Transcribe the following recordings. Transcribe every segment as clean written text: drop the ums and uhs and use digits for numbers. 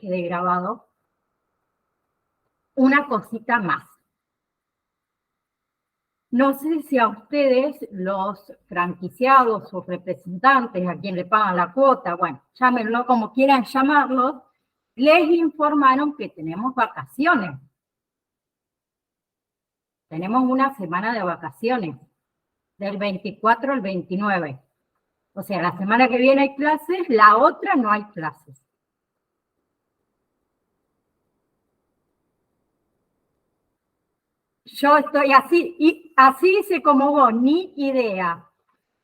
quede grabado, una cosita más. No sé si a ustedes, los franquiciados o representantes, a quien le pagan la cuota, bueno, llámenlo como quieran llamarlos, les informaron que tenemos vacaciones. Tenemos una semana de vacaciones, del 24 al 29. O sea, la semana que viene hay clases, la otra no hay clases. Yo estoy así, y así hice como vos, ni idea.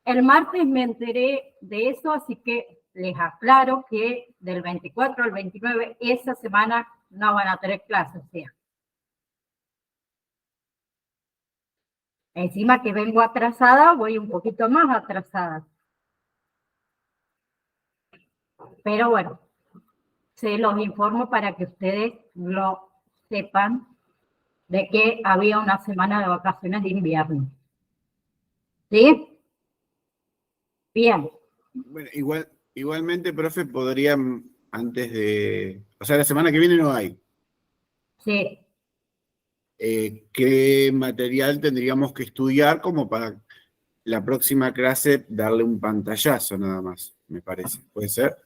El martes me enteré de eso, así que les aclaro que del 24 al 29, esa semana no van a tener clases. O sea, encima que vengo atrasada, voy un poquito más atrasada. Pero bueno, se los informo para que ustedes lo sepan de que había una semana de vacaciones de invierno. ¿Sí? Bien. Bueno, igualmente, profe, podrían antes de... O sea, la semana que viene no hay. Sí. ¿Qué material tendríamos que estudiar como para la próxima clase darle un pantallazo nada más, me parece? ¿Puede ser?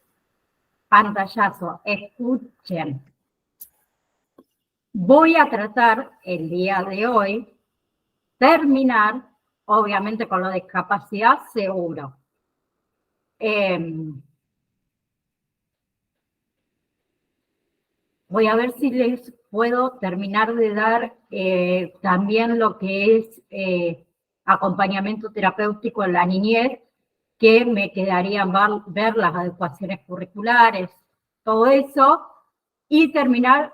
Pantallazo. Escuchen. Voy a tratar el día de hoy terminar, obviamente con la discapacidad, seguro. Voy a ver si les puedo terminar de dar también lo que es acompañamiento terapéutico en la niñez, que me quedaría ver las adecuaciones curriculares, todo eso, y terminar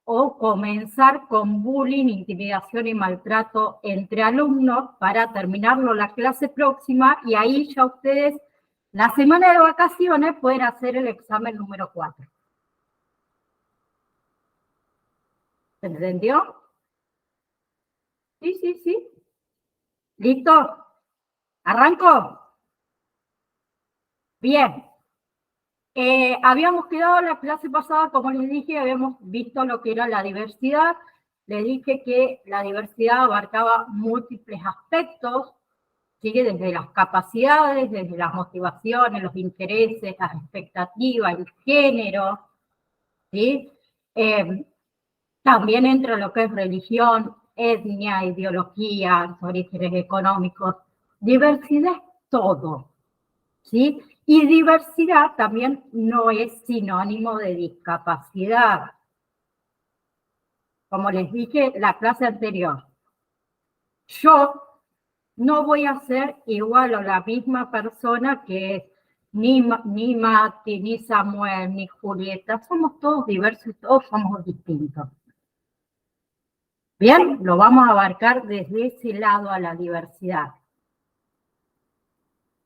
o comenzar con bullying, intimidación y maltrato entre alumnos para terminarlo la clase próxima, y ahí ya ustedes, la semana de vacaciones, pueden hacer el examen número 4. ¿Se entendió? Sí, sí, sí. ¿Listo? ¿Arranco? Bien. Habíamos quedado la clase pasada, como les dije, habíamos visto lo que era la diversidad. Les dije que la diversidad abarcaba múltiples aspectos, ¿sí? Desde las capacidades, desde las motivaciones, los intereses, las expectativas, el género, ¿sí? También entra lo que es religión, etnia, ideología, orígenes económicos. Diversidad es todo, ¿sí? Y diversidad también no es sinónimo de discapacidad. Como les dije en la clase anterior, yo no voy a ser igual a la misma persona que es ni Mati, ni Samuel, ni Julieta. Somos todos diversos y todos somos distintos. Bien, lo vamos a abarcar desde ese lado a la diversidad.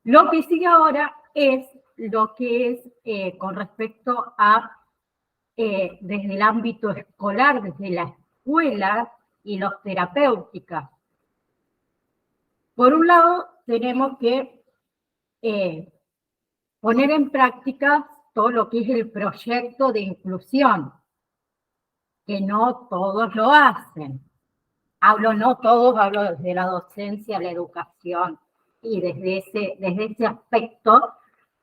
Lo que sigue ahora es lo que es con respecto a, desde el ámbito escolar, desde la escuela y los terapéuticas. Por un lado, tenemos que poner en práctica todo lo que es el proyecto de inclusión, que no todos lo hacen. No todos, hablo desde la docencia, la educación, y desde ese aspecto.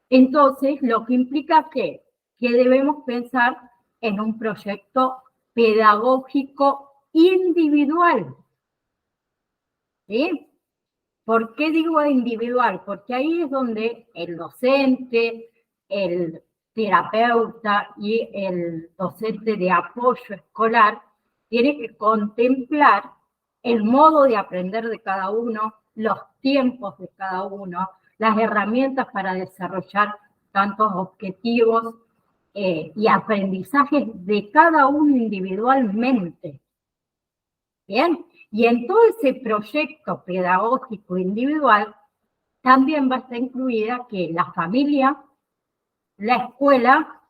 Entonces, lo que implica que debemos pensar en un proyecto pedagógico individual. ¿Sí? ¿Por qué digo individual? Porque ahí es donde el docente, el terapeuta y el docente de apoyo escolar tiene que contemplar el modo de aprender de cada uno, los tiempos de cada uno, las herramientas para desarrollar tantos objetivos y aprendizajes de cada uno individualmente. ¿Bien? Y en todo ese proyecto pedagógico individual también va a estar incluida que la familia, la escuela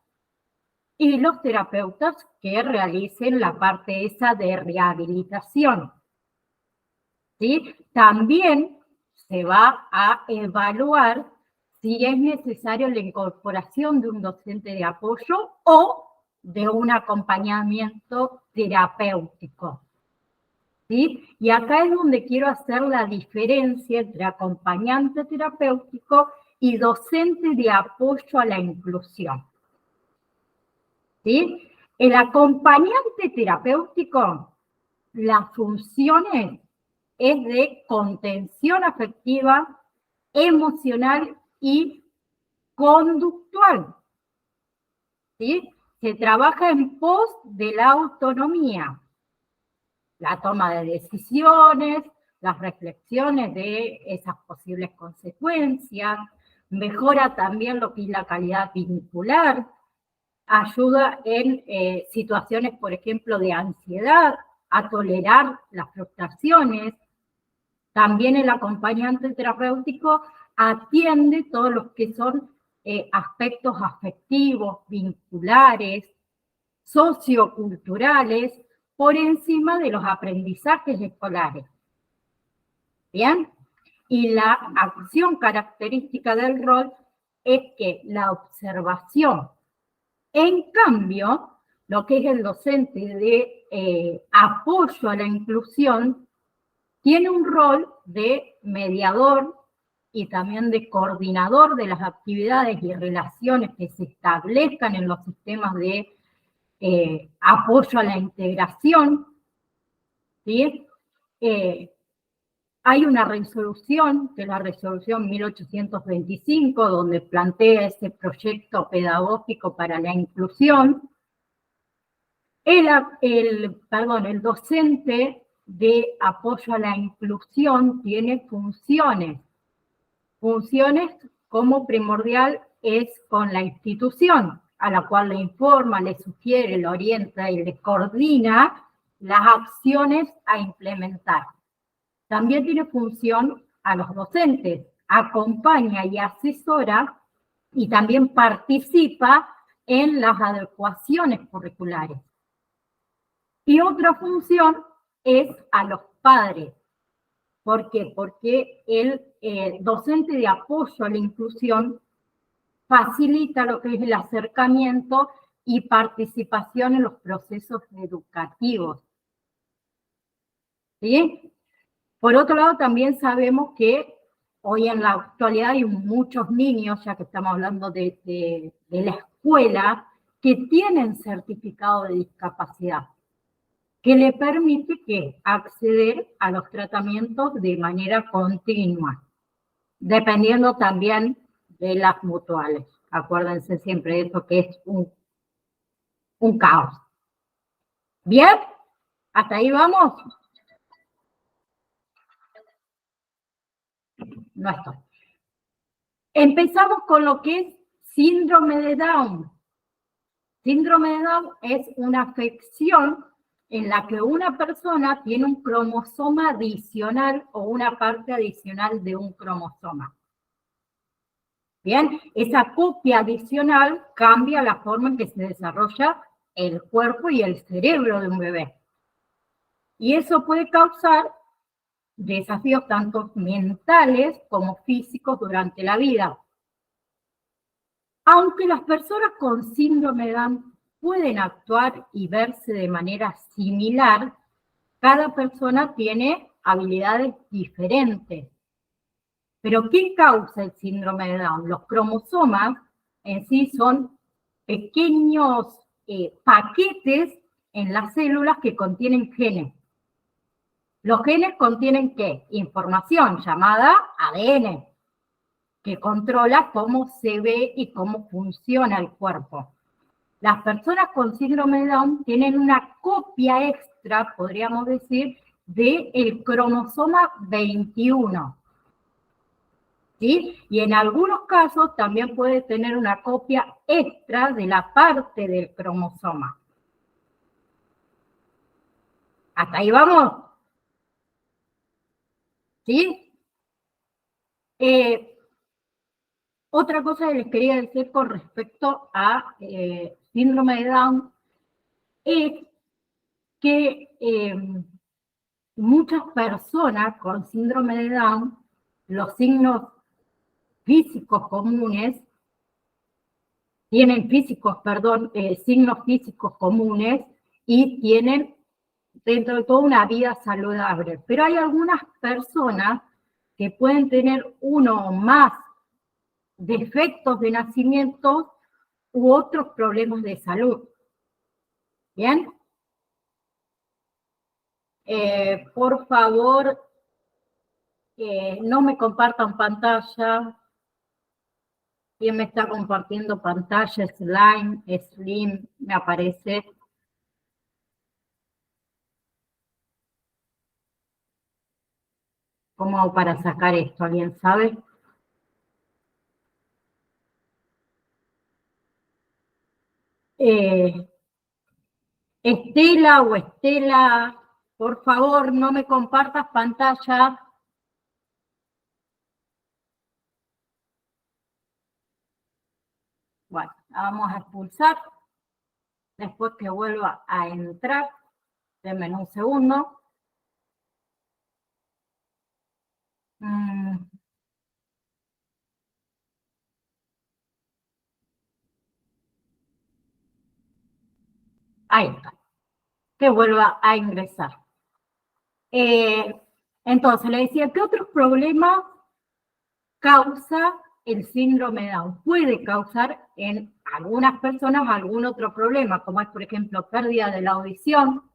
y los terapeutas que realicen la parte esa de rehabilitación. ¿Sí? También se va a evaluar si es necesario la incorporación de un docente de apoyo o de un acompañamiento terapéutico. ¿Sí? Y acá es donde quiero hacer la diferencia entre acompañante terapéutico y docente de apoyo a la inclusión. ¿Sí? El acompañante terapéutico, las funciones es de contención afectiva, emocional y conductual. ¿Sí? Se trabaja en pos de la autonomía, la toma de decisiones, las reflexiones de esas posibles consecuencias, mejora también lo que es la calidad vincular, ayuda en situaciones, por ejemplo, de ansiedad, a tolerar las frustraciones. También el acompañante terapéutico atiende todos los que son aspectos afectivos, vinculares, socioculturales, por encima de los aprendizajes escolares. ¿Bien? Y la acción característica del rol es que la observación. En cambio, lo que es el docente de apoyo a la inclusión tiene un rol de mediador y también de coordinador de las actividades y relaciones que se establezcan en los sistemas de apoyo a la integración. ¿Sí? Hay una resolución, que es la resolución 1825, donde plantea ese proyecto pedagógico para la inclusión. El docente de apoyo a la inclusión tiene funciones. Funciones como primordial es con la institución, a la cual le informa, le sugiere, le orienta y le coordina las acciones a implementar. También tiene función a los docentes, acompaña y asesora y también participa en las adecuaciones curriculares. Y otra función es a los padres. ¿Por qué? Porque el docente de apoyo a la inclusión facilita lo que es el acercamiento y participación en los procesos educativos. ¿Sí? Por otro lado, también sabemos que hoy en la actualidad hay muchos niños, ya que estamos hablando de la escuela, que tienen certificado de discapacidad, que le permite acceder a los tratamientos de manera continua, dependiendo también de las mutuales. Acuérdense siempre de eso, que es un caos. ¿Bien? ¿Hasta ahí vamos? No estoy. Empezamos con lo que es síndrome de Down. Síndrome de Down es una afección en la que una persona tiene un cromosoma adicional o una parte adicional de un cromosoma. Bien, esa copia adicional cambia la forma en que se desarrolla el cuerpo y el cerebro de un bebé. Y eso puede causar desafíos tanto mentales como físicos durante la vida. Aunque las personas con síndrome de Down pueden actuar y verse de manera similar, cada persona tiene habilidades diferentes. ¿Pero qué causa el síndrome de Down? Los cromosomas en sí son pequeños paquetes en las células que contienen genes. Los genes contienen ¿qué? Información llamada ADN, que controla cómo se ve y cómo funciona el cuerpo. Las personas con síndrome de Down tienen una copia extra, podríamos decir, del cromosoma 21. ¿Sí? Y en algunos casos también puede tener una copia extra de la parte del cromosoma. ¿Hasta ahí vamos? ¿Sí? Otra cosa que les quería decir con respecto a síndrome de Down es que muchas personas con síndrome de Down, los signos físicos comunes tienen signos físicos comunes y tienen dentro de todo una vida saludable. Pero hay algunas personas que pueden tener uno o más defectos de nacimiento u otros problemas de salud. ¿Bien? Por favor, no me compartan pantalla. ¿Quién me está compartiendo pantalla? Slim, me aparece. ¿Cómo hago para sacar esto? ¿Alguien sabe? Estela, por favor, no me compartas pantalla. Bueno, la vamos a expulsar. Después que vuelva a entrar, denme un segundo. Ahí está. Que vuelva a ingresar. Entonces, le decía, ¿qué otros problemas causa el síndrome de Down? Puede causar en algunas personas algún otro problema, como es, por ejemplo, pérdida de la audición,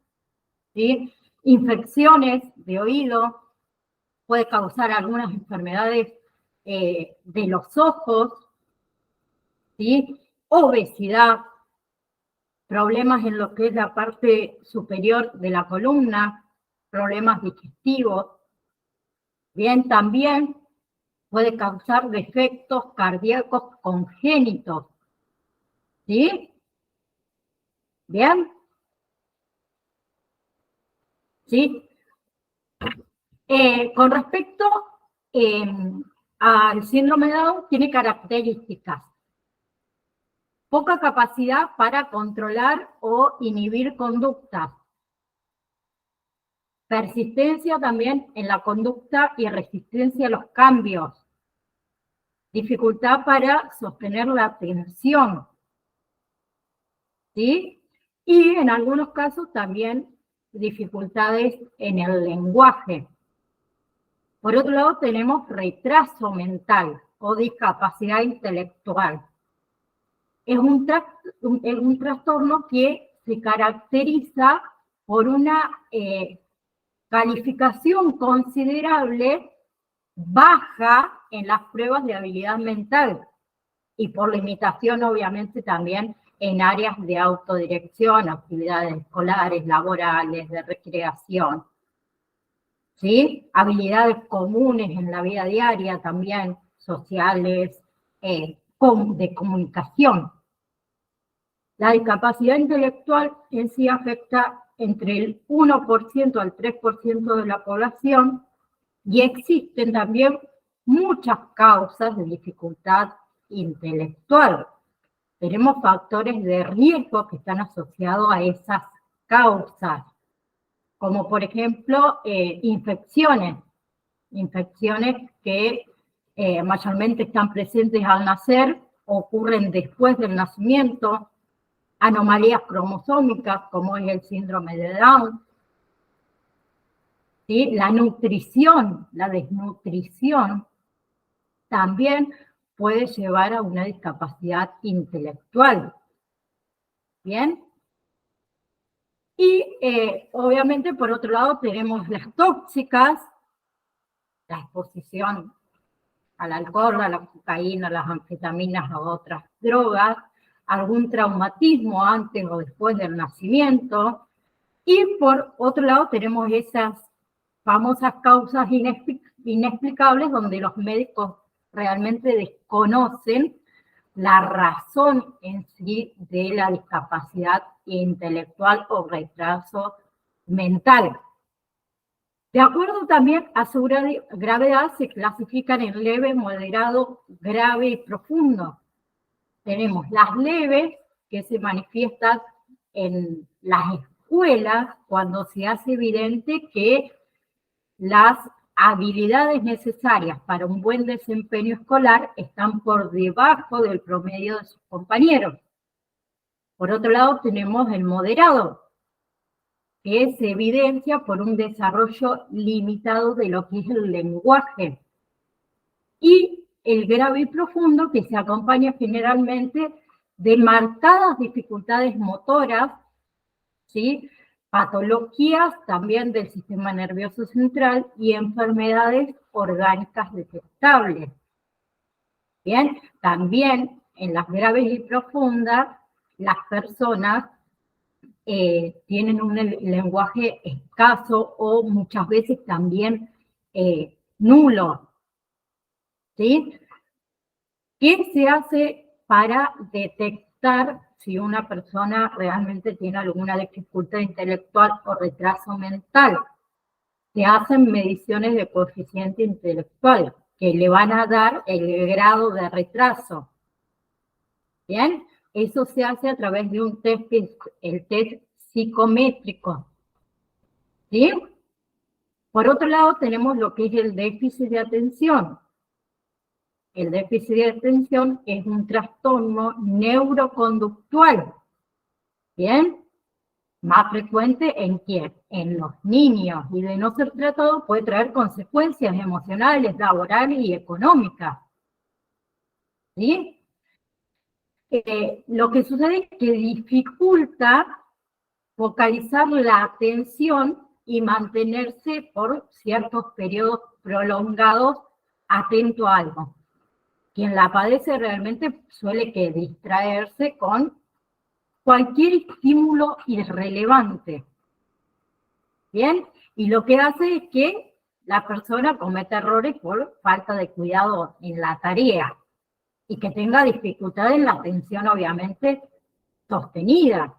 ¿sí? Infecciones de oído, puede causar algunas enfermedades de los ojos, ¿sí? Obesidad, problemas en lo que es la parte superior de la columna, problemas digestivos. Bien, también puede causar defectos cardíacos congénitos. ¿Sí? ¿Bien? ¿Sí? Con respecto al síndrome de Down, tiene características. Poca capacidad para controlar o inhibir conductas. Persistencia también en la conducta y resistencia a los cambios. Dificultad para sostener la atención. ¿Sí? Y en algunos casos también dificultades en el lenguaje. Por otro lado, tenemos retraso mental o discapacidad intelectual. Es un trastorno que se caracteriza por una calificación considerable baja en las pruebas de habilidad mental y por limitación, obviamente, también en áreas de autodirección, actividades escolares, laborales, de recreación. ¿Sí? Habilidades comunes en la vida diaria también, sociales, de comunicación. La discapacidad intelectual en sí afecta entre el 1% al 3% de la población y existen también muchas causas de dificultad intelectual. Tenemos factores de riesgo que están asociados a esas causas, como por ejemplo infecciones que mayormente están presentes al nacer, ocurren después del nacimiento, anomalías cromosómicas como es el síndrome de Down, ¿sí? La nutrición, la desnutrición, también puede llevar a una discapacidad intelectual. ¿Bien? Y obviamente, por otro lado, tenemos las tóxicas, la exposición al alcohol, a la cocaína, a las anfetaminas, a otras drogas, algún traumatismo antes o después del nacimiento. Y por otro lado, tenemos esas famosas causas inexplicables donde los médicos realmente desconocen la razón en sí de la discapacidad intelectual o retraso mental. De acuerdo también a su gravedad, se clasifican en leve, moderado, grave y profundo. Tenemos las leves, que se manifiestan en las escuelas cuando se hace evidente que las habilidades necesarias para un buen desempeño escolar están por debajo del promedio de sus compañeros. Por otro lado, tenemos el moderado, que se evidencia por un desarrollo limitado de lo que es el lenguaje. Y el grave y profundo, que se acompaña generalmente de marcadas dificultades motoras, ¿sí? Patologías también del sistema nervioso central y enfermedades orgánicas detectables. Bien, también en las graves y profundas, las personas tienen un lenguaje escaso o muchas veces también nulo. ¿Sí? ¿Qué se hace para detectar si una persona realmente tiene alguna dificultad intelectual o retraso mental? Se hacen mediciones de coeficiente intelectual que le van a dar el grado de retraso. ¿Bien? Eso se hace a través de un test, el test psicométrico. ¿Sí? Por otro lado, tenemos lo que es el déficit de atención. El déficit de atención es un trastorno neuroconductual. ¿Bien? Más frecuente en quién? En los niños. Y de no ser tratado puede traer consecuencias emocionales, laborales y económicas. ¿Sí? Lo que sucede es que dificulta focalizar la atención y mantenerse por ciertos periodos prolongados atento a algo. Quien la padece realmente suele que distraerse con cualquier estímulo irrelevante. ¿Bien? Y lo que hace es que la persona cometa errores por falta de cuidado en la tarea y que tenga dificultad en la atención, obviamente, sostenida,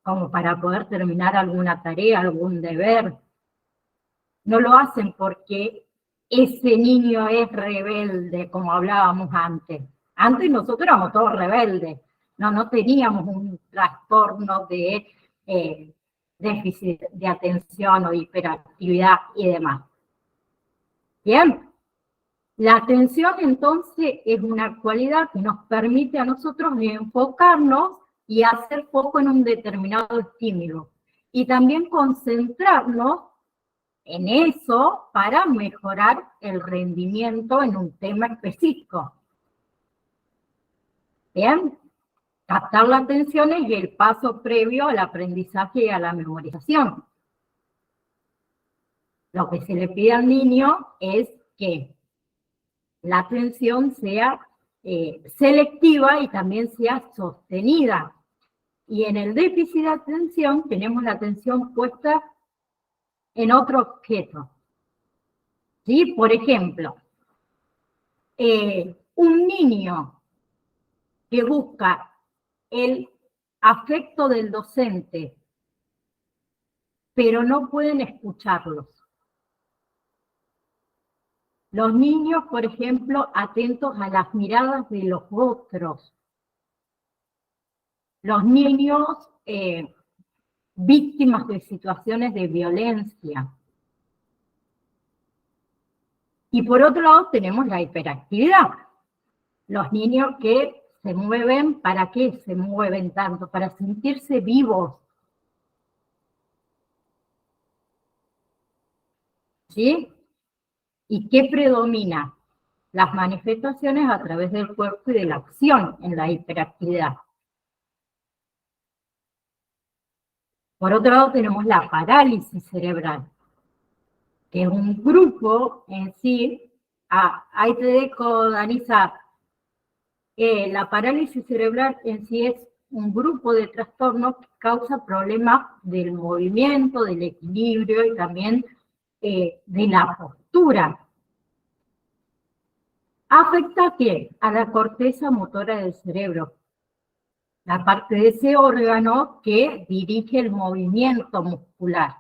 como para poder terminar alguna tarea, algún deber. No lo hacen porque ese niño es rebelde, como hablábamos antes. Antes nosotros éramos todos rebeldes, no teníamos un trastorno de déficit de atención o hiperactividad y demás. Bien, la atención entonces es una cualidad que nos permite a nosotros enfocarnos y hacer foco en un determinado estímulo. Y también concentrarnos en eso para mejorar el rendimiento en un tema específico. Bien, captar la atención es el paso previo al aprendizaje y a la memorización. Lo que se le pide al niño es que la atención sea selectiva y también sea sostenida. Y en el déficit de atención tenemos la atención puesta en otro objeto. ¿Sí? Por ejemplo, un niño que busca el afecto del docente, pero no pueden escucharlos. Los niños, por ejemplo, atentos a las miradas de los otros. Los niños víctimas de situaciones de violencia. Y por otro lado tenemos la hiperactividad. Los niños que se mueven, ¿para qué se mueven tanto? Para sentirse vivos. ¿Sí? ¿Y qué predomina? Las manifestaciones a través del cuerpo y de la acción en la hiperactividad. Por otro lado tenemos la parálisis cerebral, que es un grupo en sí. Ahí te dejo, Danisa. La parálisis cerebral en sí es un grupo de trastornos que causa problemas del movimiento, del equilibrio y también de la postura. ¿Afecta a qué? A la corteza motora del cerebro, la parte de ese órgano que dirige el movimiento muscular.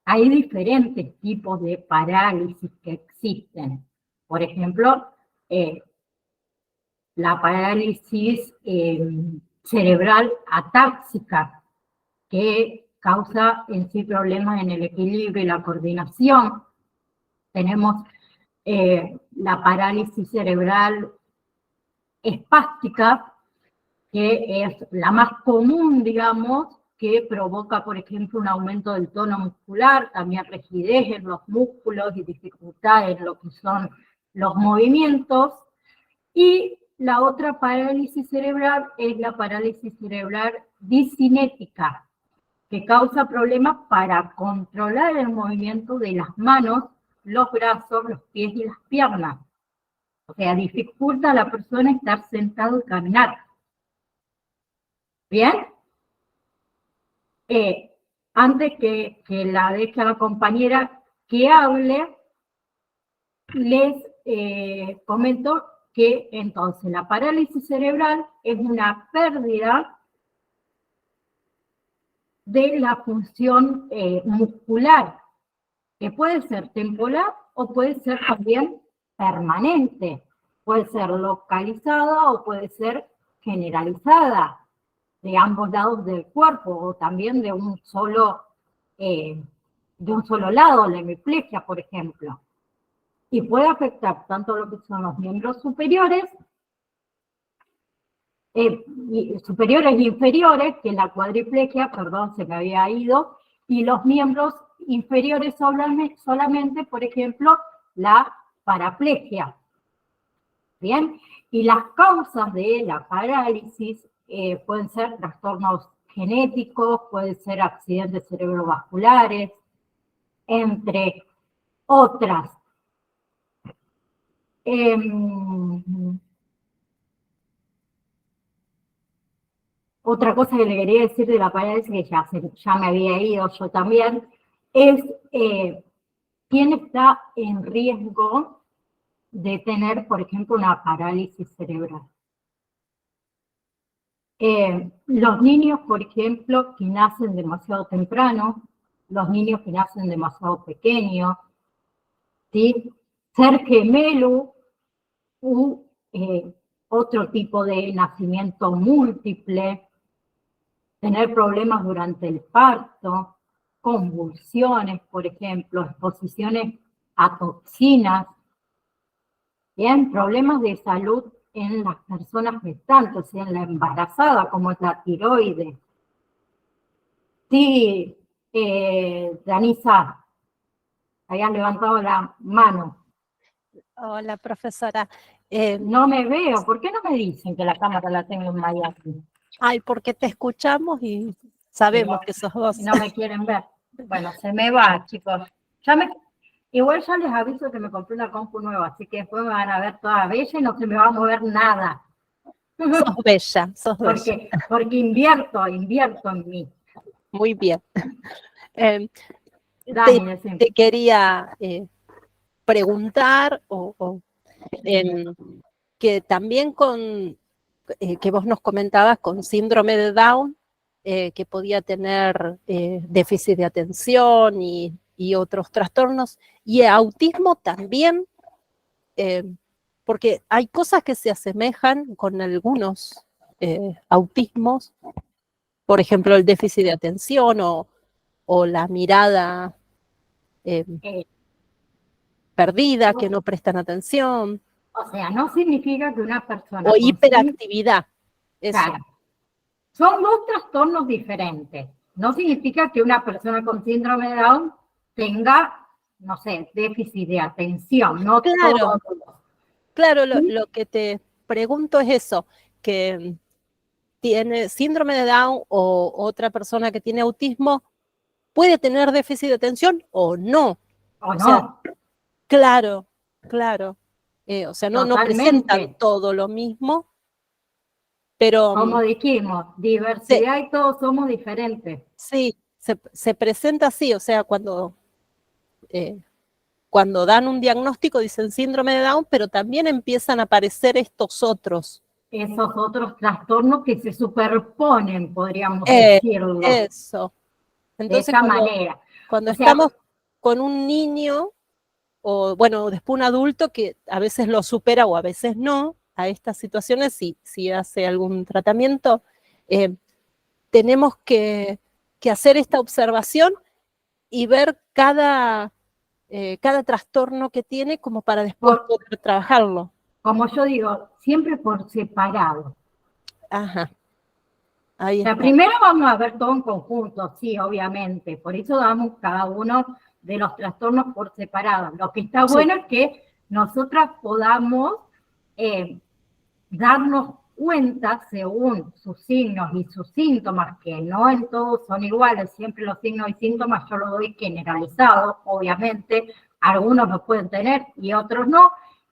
Hay diferentes tipos de parálisis que existen. Por ejemplo, la parálisis cerebral atáxica, que causa en sí problemas en el equilibrio y la coordinación. Tenemos la parálisis cerebral espástica, que es la más común, digamos, que provoca, por ejemplo, un aumento del tono muscular, también rigidez en los músculos y dificultad en lo que son los movimientos. Y la otra parálisis cerebral es la parálisis cerebral discinética, que causa problemas para controlar el movimiento de las manos, los brazos, los pies y las piernas. O sea, dificulta a la persona estar sentado y caminar. ¿Bien? Antes que la deje a la compañera que hable, les comento que entonces la parálisis cerebral es una pérdida de la función muscular, que puede ser temporal o puede ser también permanente, puede ser localizada o puede ser generalizada de ambos lados del cuerpo o también de un solo lado, la hemiplegia, por ejemplo. Y puede afectar tanto lo que son los miembros superiores e inferiores, que la cuadriplegia, perdón, se me había ido, y los miembros inferiores solamente, por ejemplo, la paraplegia. Bien, y las causas de la parálisis pueden ser trastornos genéticos, pueden ser accidentes cerebrovasculares, entre otras. Otra cosa que le quería decir de la parálisis, que ya me había ido yo también, es quién está en riesgo de tener, por ejemplo, una parálisis cerebral. Los niños, por ejemplo, que nacen demasiado temprano, los niños que nacen demasiado pequeños, ¿sí? Ser gemelo u otro tipo de nacimiento múltiple, tener problemas durante el parto, convulsiones, por ejemplo, exposiciones a toxinas, bien, problemas de salud en las personas gestantes, o sea, en la embarazada, como es la tiroides. Sí, Danisa, habían levantado la mano. Hola, profesora. No me veo, ¿por qué no me dicen que la cámara la tengo en Miami? Ay, porque te escuchamos y sabemos que sos vos. No me quieren ver. Bueno, se me va, chicos. Igual ya les aviso que me compré una compu nueva, así que después me van a ver toda bella y no se me va a mover nada. Sos bella, sos bella. Porque invierto en mí. Muy bien. Dani, te quería preguntar que también que vos nos comentabas con síndrome de Down, que podía tener déficit de atención y otros trastornos, y autismo también, porque hay cosas que se asemejan con algunos autismos, por ejemplo, el déficit de atención o la mirada perdida, que no prestan atención. O sea, no significa que una persona... O hiperactividad. Eso. Claro. Son dos trastornos diferentes. No significa que una persona con síndrome de Down tenga, no sé, déficit de atención. No claro, claro, ¿sí? Lo que te pregunto es eso, que tiene síndrome de Down o otra persona que tiene autismo, ¿puede tener déficit de atención o no? O no. Sea, claro. O sea, no presentan todo lo mismo, pero... Como dijimos, diversidad y todos somos diferentes. Sí, se presenta así, o sea, cuando dan un diagnóstico dicen síndrome de Down, pero también empiezan a aparecer estos otros. Esos otros trastornos que se superponen, podríamos decirlo. Eso. Entonces, de esa manera. Cuando estamos con un niño, o bueno, después un adulto que a veces lo supera o a veces no, a estas situaciones, si hace algún tratamiento, tenemos que que hacer esta observación y ver cada trastorno que tiene como para después poder trabajarlo. Como yo digo, siempre por separado. Ajá. Ahí O sea, está. primero vamos a ver todo en conjunto, sí, obviamente. Por eso damos cada uno de los trastornos por separado. Lo que está bueno es que nosotras podamos darnos cuenta según sus signos y sus síntomas, que no en todos son iguales, siempre los signos y síntomas yo los doy generalizados, obviamente, algunos los pueden tener y otros no,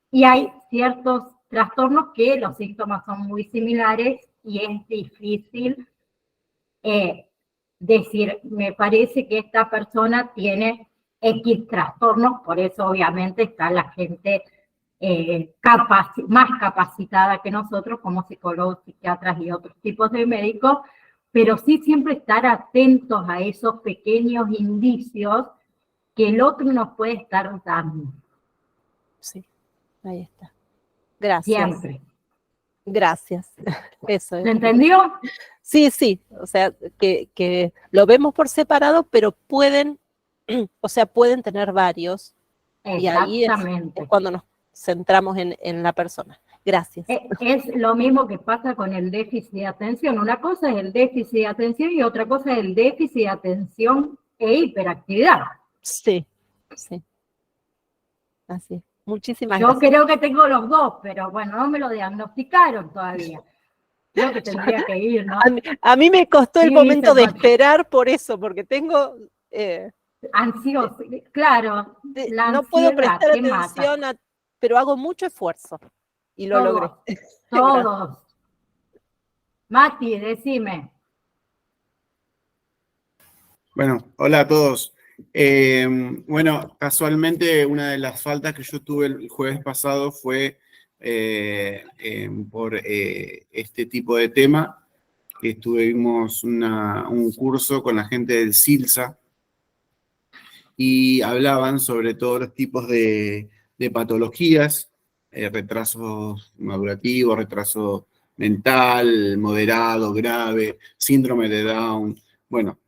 y hay ciertos trastornos que los síntomas son muy similares y es difícil decir, me parece que esta persona tiene X trastornos, por eso obviamente está la gente más capacitada que nosotros como psicólogos, psiquiatras y otros tipos de médicos, pero sí siempre estar atentos a esos pequeños indicios que el otro nos puede estar dando. Sí, ahí está. Gracias. Siempre. Gracias. Eso es. ¿Se entendió? Sí, sí. O sea, que lo vemos por separado, pero pueden tener varios. Y ahí es cuando nos centramos en la persona. Gracias. Es lo mismo que pasa con el déficit de atención. Una cosa es el déficit de atención y otra cosa es el déficit de atención e hiperactividad. Sí, sí. Así es. Muchísimas Yo gracias. creo que tengo los dos, pero bueno, no me lo diagnosticaron todavía. Creo que tendría que ir, ¿no? A mí me costó el momento de esperar por eso, porque tengo... ansioso, claro. No puedo prestar atención, pero hago mucho esfuerzo y lo logré. Todos. Mati, decime. Bueno, hola a todos. Bueno, casualmente una de las faltas que yo tuve el jueves pasado fue por este tipo de tema, que tuvimos un curso con la gente del CILSA y hablaban sobre todos los tipos de patologías, retrasos madurativos, retraso mental, moderado, grave, síndrome de Down, bueno.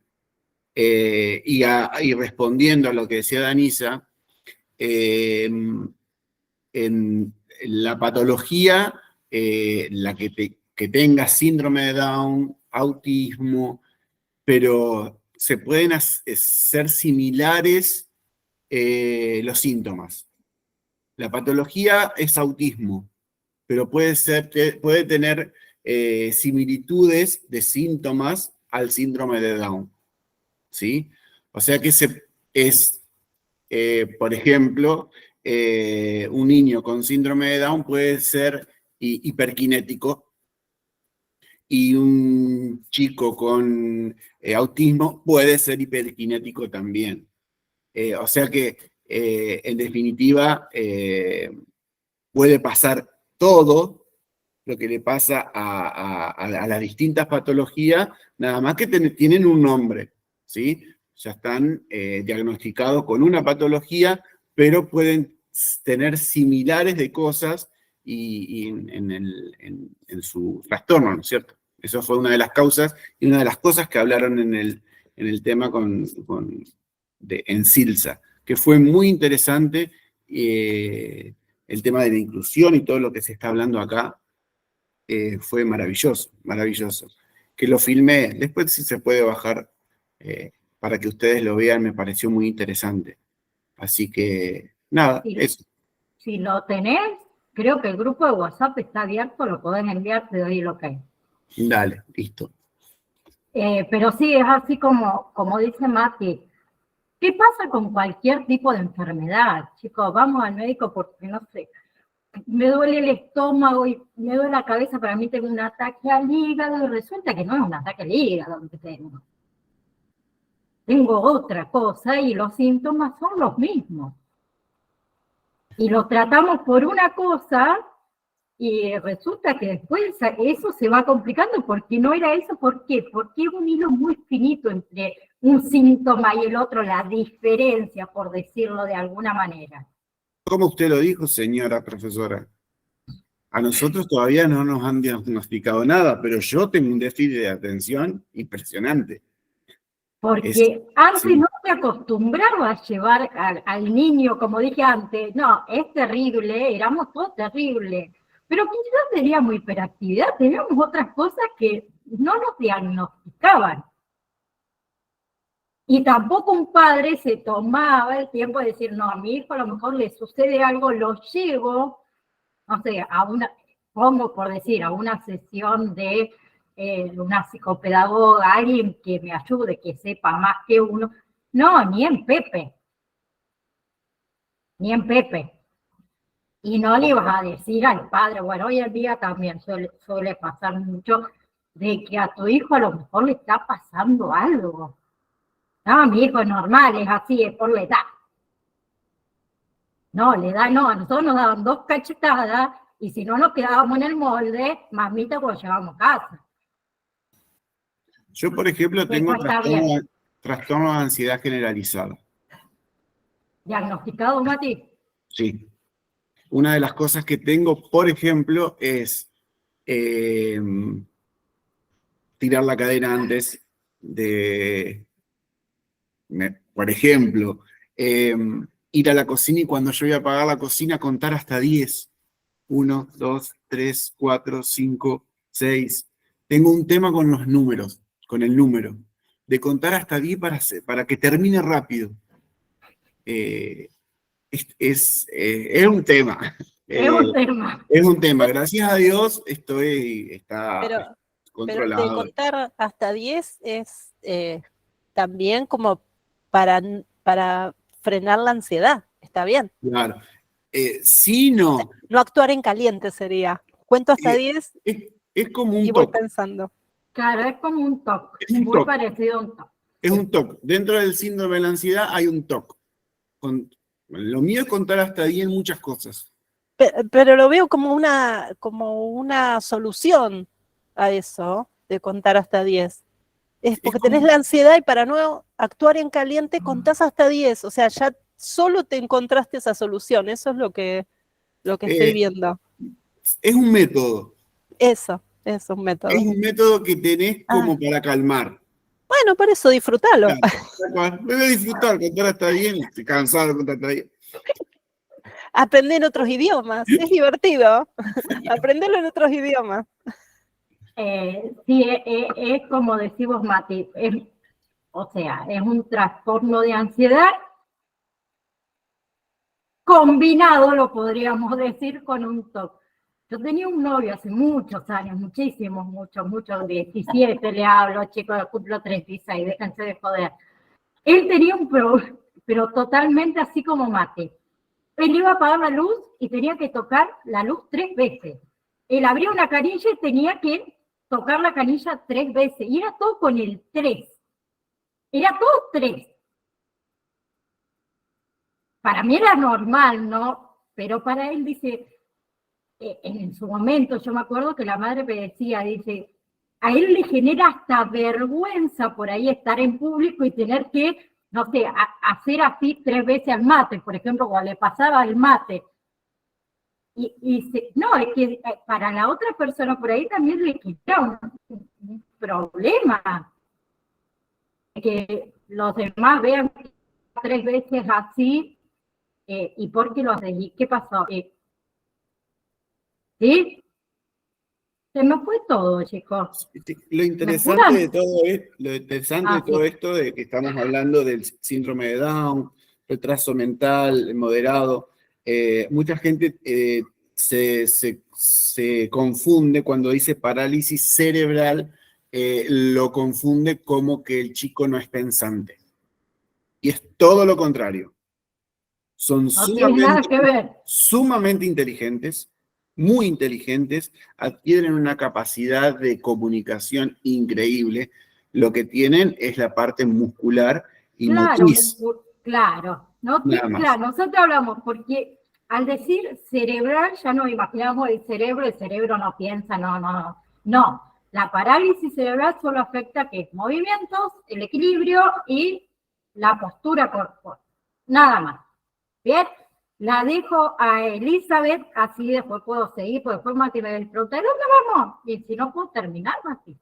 Y respondiendo a lo que decía Danisa, en la patología, la que tenga síndrome de Down, autismo, pero se pueden ser similares los síntomas. La patología es autismo, pero puede tener similitudes de síntomas al síndrome de Down. ¿Sí? O sea que por ejemplo, un niño con síndrome de Down puede ser hiperkinético y un chico con autismo puede ser hiperkinético también. O sea que, en definitiva, puede pasar todo lo que le pasa a las distintas patologías, nada más que tienen un nombre. ¿Sí? Ya están diagnosticados con una patología, pero pueden tener similares de cosas y en su trastorno, ¿no es cierto? Eso fue una de las causas y una de las cosas que hablaron en el tema en CILSA, que fue muy interesante el tema de la inclusión y todo lo que se está hablando acá. Fue maravilloso, maravilloso. Que lo filmé, después sí se puede bajar para que ustedes lo vean, me pareció muy interesante. Así que, nada, eso. Si lo tenés, creo que el grupo de WhatsApp está abierto, lo podés enviar, te doy el ok. Dale, listo. Pero sí, es así como dice Mati. ¿Qué pasa con cualquier tipo de enfermedad? Chicos, vamos al médico porque, no sé, me duele el estómago y me duele la cabeza, para mí tengo un ataque al hígado y resulta que no es un ataque al hígado lo que tengo. Tengo otra cosa y los síntomas son los mismos. Y lo tratamos por una cosa y resulta que después eso se va complicando porque no era eso. ¿Por qué? Porque es un hilo muy finito entre un síntoma y el otro, la diferencia, por decirlo de alguna manera. Como usted lo dijo, señora profesora, a nosotros todavía no nos han diagnosticado nada, pero yo tengo un déficit de atención impresionante. Porque antes sí. no se acostumbraba a llevar al niño, como dije antes, no, es terrible, éramos todos terribles, pero quizás teníamos hiperactividad, teníamos otras cosas que no nos diagnosticaban. Y tampoco un padre se tomaba el tiempo de decir, no, a mi hijo a lo mejor le sucede algo, lo llevo, no sé, pongo por decir, a una sesión de una psicopedagoga, alguien que me ayude, que sepa más que uno. No, ni en Pepe. Ni en Pepe. Y no le ibas a decir al padre, bueno, hoy en día también suele pasar mucho, de que a tu hijo a lo mejor le está pasando algo. No, mi hijo es normal, es así, es por la edad. No, no, a nosotros nos daban 2 cachetadas y si no nos quedábamos en el molde, mamita, pues llevábamos a casa. Yo, por ejemplo, tengo Pues no está bien. trastorno de ansiedad generalizada. ¿Diagnosticado, Mati? Sí. Una de las cosas que tengo, por ejemplo, es tirar la cadena antes de, por ejemplo, ir a la cocina y cuando yo voy a apagar la cocina contar hasta 10. 1, 2, 3, 4, 5, 6. Tengo un tema con los números, con el número, de contar hasta 10 para que termine rápido. Es un tema. Es un tema. Es un tema. Gracias a Dios está Pero controlado. de contar hasta 10 es también como para frenar la ansiedad. Está bien. Claro. Sí, no. No actuar en caliente sería. Cuento hasta 10 es como un y voy toque. pensando. Claro, es como un TOC. Es un muy TOC. parecido a un TOC. Es un TOC. Dentro del síndrome de la ansiedad hay un TOC. Lo mío es contar hasta 10 muchas cosas. Pero lo veo como una solución a eso, de contar hasta 10. Es porque tenés la ansiedad y para no actuar en caliente contás hasta 10. O sea, ya solo te encontraste esa solución. Eso es lo que estoy viendo. Es un método. Eso es un método. Es un método que tenés como para calmar. Bueno, por eso disfrútalo. Claro, voy a disfrutar, contar hasta 10, estoy cansado de contar hasta 10. Aprender otros idiomas, es divertido. Aprenderlo en otros idiomas. Sí, es como decimos, Mati, o sea, es un trastorno de ansiedad combinado, lo podríamos decir, con un TOC. Yo tenía un novio hace muchos años, muchísimos, muchos, 17 le hablo, chicos, cumplo 36, déjense de joder. Él tenía un problema, pero totalmente así como Mati. Él iba a apagar la luz y tenía que tocar la luz 3 veces. Él abría una canilla y tenía que tocar la canilla 3 veces. Y era todo con el 3. Era todo 3. Para mí era normal, ¿no? Pero para él, dice, en su momento, yo me acuerdo que la madre me decía, dice, a él le genera hasta vergüenza por ahí estar en público y tener que, no sé, hacer así 3 veces al mate, por ejemplo, cuando le pasaba el mate. No, es que para la otra persona por ahí también le quita un problema. Que los demás vean 3 veces así, ¿y por qué lo haces? ¿Y qué pasó? ¿Sí? Se me fue todo, chicos. Lo interesante de todo esto, de que estamos hablando del síndrome de Down, retraso mental moderado, mucha gente se confunde cuando dice parálisis cerebral, lo confunde como que el chico no es pensante. Y es todo lo contrario. Son sumamente inteligentes, muy inteligentes, adquieren una capacidad de comunicación increíble. Lo que tienen es la parte muscular y motriz. Claro, nosotros hablamos porque al decir cerebral ya nos imaginamos el cerebro no piensa, no. La parálisis cerebral solo afecta que movimientos, el equilibrio y la postura corporal, nada más. Bien, la dejo a Elizabeth, así después puedo seguir, porque después Mati me pregunta, ¿dónde vamos? Y si no puedo terminar, Mati.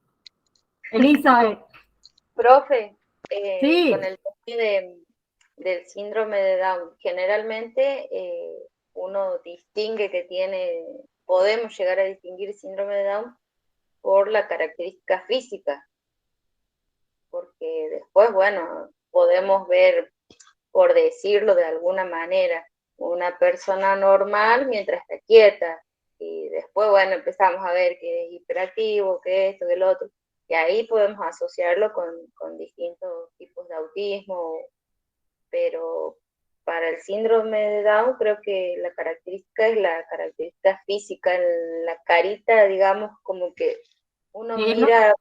Elizabeth. Profe, Sí, con el tema del síndrome de Down. Generalmente uno distingue que podemos llegar a distinguir síndrome de Down por la característica física, porque después, bueno, podemos ver, por decirlo de alguna manera, una persona normal mientras está quieta, y después, bueno, empezamos a ver que es hiperactivo, que esto, que lo otro, y ahí podemos asociarlo con distintos tipos de autismo, pero para el síndrome de Down creo que la característica es la característica física, en la carita, digamos, como que uno no, mira.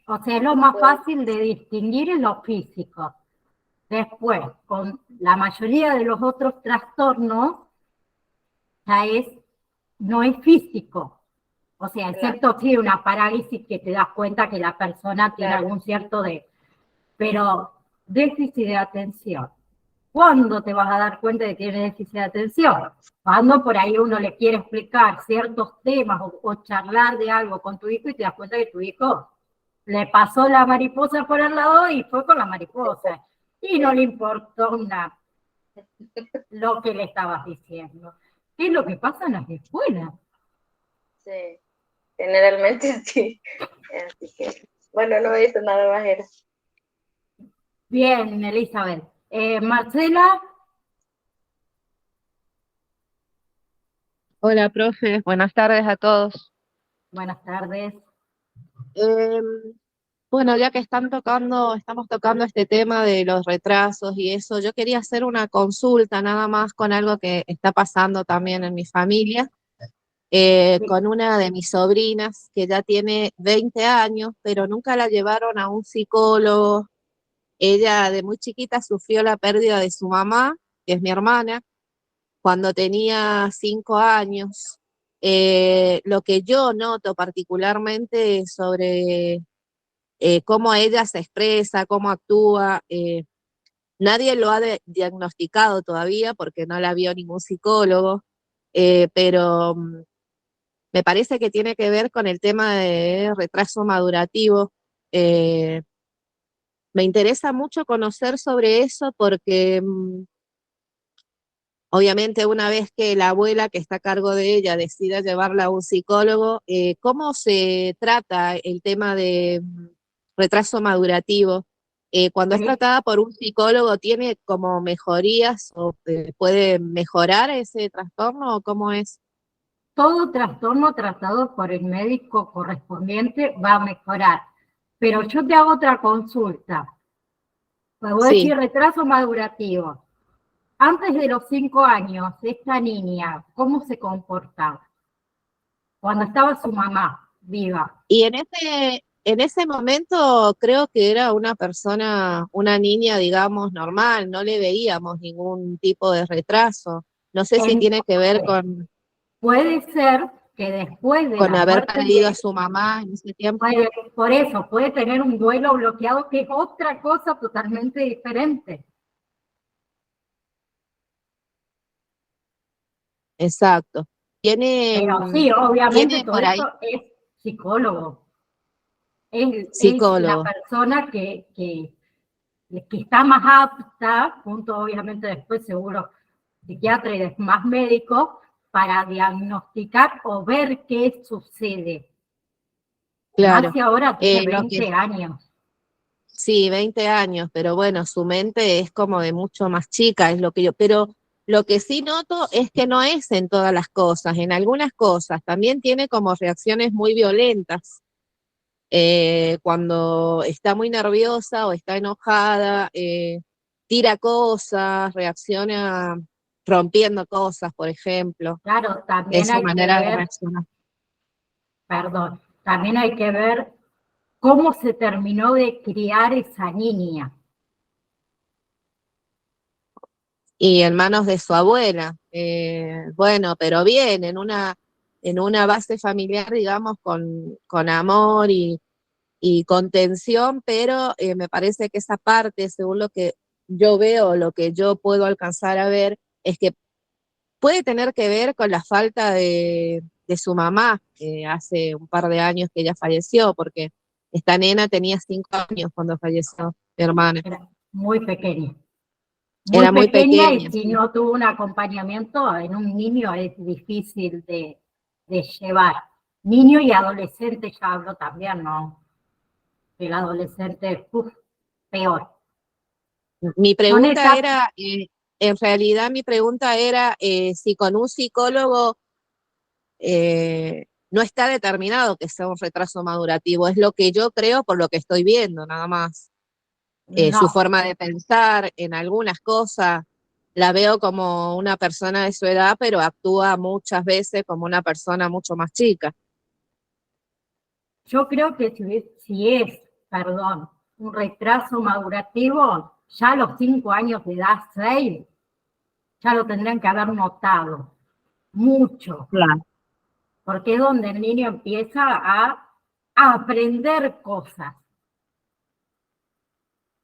o sea, es lo más fácil de distinguir en lo físico. Después, con la mayoría de los otros trastornos, ya no es físico. O sea, excepto si una parálisis que te das cuenta que la persona tiene algún cierto pero déficit de atención. ¿Cuándo te vas a dar cuenta de que tiene déficit de atención? Cuando por ahí uno le quiere explicar ciertos temas o charlar de algo con tu hijo y te das cuenta que tu hijo le pasó la mariposa por el lado y fue con la mariposa. Y no le importó lo que le estabas diciendo. ¿Qué es lo que pasa en las escuelas? Sí, generalmente sí. Así que, bueno, no, eso nada más era. Bien, Elizabeth. Marcela. Hola, profe. Buenas tardes a todos. Buenas tardes. Em, bueno, ya que estamos tocando este tema de los retrasos y eso, yo quería hacer una consulta nada más con algo que está pasando también en mi familia, con una de mis sobrinas que ya tiene 20 años, pero nunca la llevaron a un psicólogo. Ella de muy chiquita sufrió la pérdida de su mamá, que es mi hermana, cuando tenía 5 años. Lo que yo noto particularmente sobre cómo ella se expresa, cómo actúa, nadie lo ha diagnosticado todavía porque no la vio ningún psicólogo, pero me parece que tiene que ver con el tema de retraso madurativo. Eh, Me interesa mucho conocer sobre eso porque obviamente una vez que la abuela que está a cargo de ella decida llevarla a un psicólogo, ¿cómo se trata el tema de retraso madurativo? Cuando es tratada por un psicólogo, ¿tiene como mejorías o puede mejorar ese trastorno o cómo es? Todo trastorno tratado por el médico correspondiente va a mejorar. Pero yo te hago otra consulta. Me voy a Sí. decir retraso madurativo. Antes de los 5 años, esta niña, ¿cómo se comportaba? Cuando estaba su mamá viva. Y en ese momento creo que era una persona, una niña, digamos, normal, no le veíamos ningún tipo de retraso. No sé si tiene que ver Puede ser que después de con la haber muerte perdido a su mamá en ese tiempo. por eso, puede tener un duelo bloqueado, que es otra cosa totalmente diferente. Exacto. Pero sí, obviamente tiene todo por ahí esto es psicólogo. Es la psicólogo. persona que está más apta, junto obviamente después seguro psiquiatra y más médico, para diagnosticar o ver qué sucede. Claro. Más si ahora tiene Lo que 20 años. Sí, 20 años, pero bueno, su mente es como de mucho más chica, es lo que pero lo que sí noto es que no es en todas las cosas, en algunas cosas, también tiene como reacciones muy violentas. Cuando está muy nerviosa o está enojada, tira cosas, reacciona rompiendo cosas, por ejemplo. Claro, también Es su hay que manera de ver, reaccionar. perdón, también hay que ver cómo se terminó de criar esa niña. Y en manos de su abuela. Bueno, pero bien, en una base familiar, digamos, con amor y contención, pero me parece que esa parte, según lo que yo veo, lo que yo puedo alcanzar a ver, es que puede tener que ver con la falta de su mamá, hace un par de años que ella falleció, porque esta nena tenía 5 años cuando falleció mi hermana. Era muy pequeña. Era muy pequeña, y pequeña, si sí. no tuvo un acompañamiento en un niño es difícil de llevar. Niño y adolescente, ya hablo también, ¿no? El adolescente, peor. Mi Son pregunta etapas. era, en realidad mi pregunta era si con un psicólogo no está determinado que sea un retraso madurativo, es lo que yo creo por lo que estoy viendo, nada más. Su No, forma de pensar en algunas cosas, la veo como una persona de su edad, pero actúa muchas veces como una persona mucho más chica. yo creo que si es, perdón, un retraso madurativo, ya a los 5 años de edad, 6, ya lo tendrían que haber notado mucho, Claro. porque es donde el niño empieza a aprender cosas.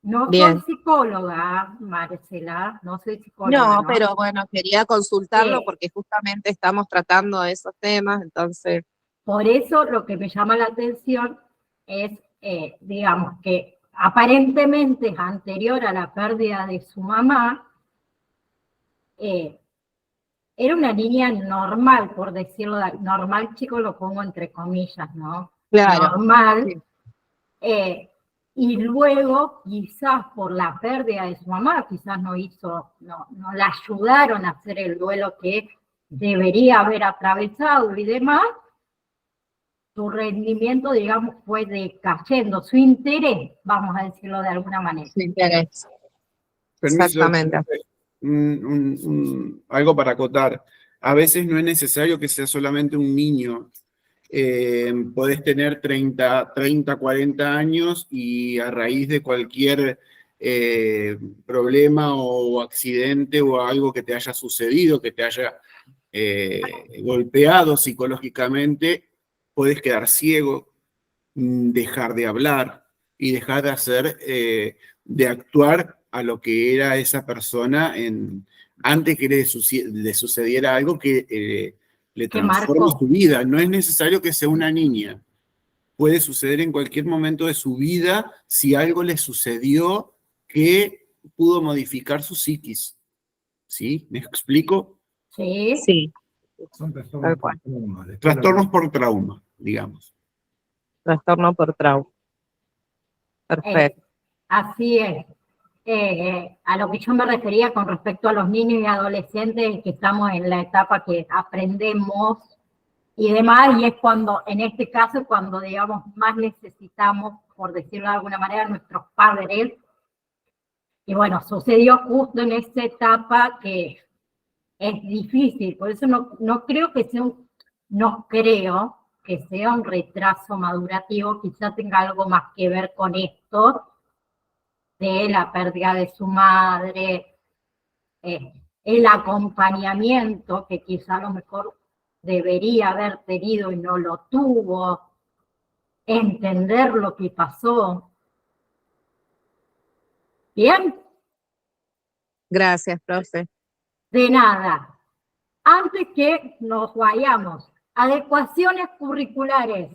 No soy Bien. psicóloga, Marcela, no soy psicóloga, No, ¿no? pero bueno, quería consultarlo porque justamente estamos tratando de esos temas, entonces, Por eso lo que me llama la atención es, digamos, que aparentemente es anterior a la pérdida de su mamá, era una niña normal, por decirlo, normal, chico, lo pongo entre comillas, ¿no? claro. Normal. Sí. Y luego, quizás por la pérdida de su mamá, quizás no la ayudaron a hacer el duelo que debería haber atravesado y demás, su rendimiento, digamos, fue decayendo, su interés, vamos a decirlo de alguna manera. Sí, interés. Permiso, Exactamente. algo para acotar. A veces no es necesario que sea solamente un niño. Podés tener 30, 40 años y a raíz de cualquier problema o accidente o algo que te haya sucedido, que te haya golpeado psicológicamente, podés quedar ciego, dejar de hablar y dejar de hacer, de actuar a lo que era esa persona antes que le sucediera algo que le Que transforme marcó. su vida. No es necesario que sea una niña. Puede suceder en cualquier momento de su vida si algo le sucedió que pudo modificar su psiquis. ¿Sí? ¿Me explico? Sí, Sí, Son tal trastornos cual. por trauma. Trastornos por trauma, digamos. Trastorno por trauma. Perfecto. así es. A lo que yo me refería con respecto a los niños y adolescentes, que estamos en la etapa que aprendemos y demás, y es cuando, en este caso, cuando, digamos, más necesitamos, por decirlo de alguna manera, a nuestros padres. Y bueno, sucedió justo en esta etapa que es difícil, por eso no creo que sea un retraso madurativo, quizá tenga algo más que ver con esto, de la pérdida de su madre, el acompañamiento que quizá a lo mejor debería haber tenido y no lo tuvo, entender lo que pasó. Bien, Gracias, profe. de nada. Antes que nos vayamos, adecuaciones curriculares.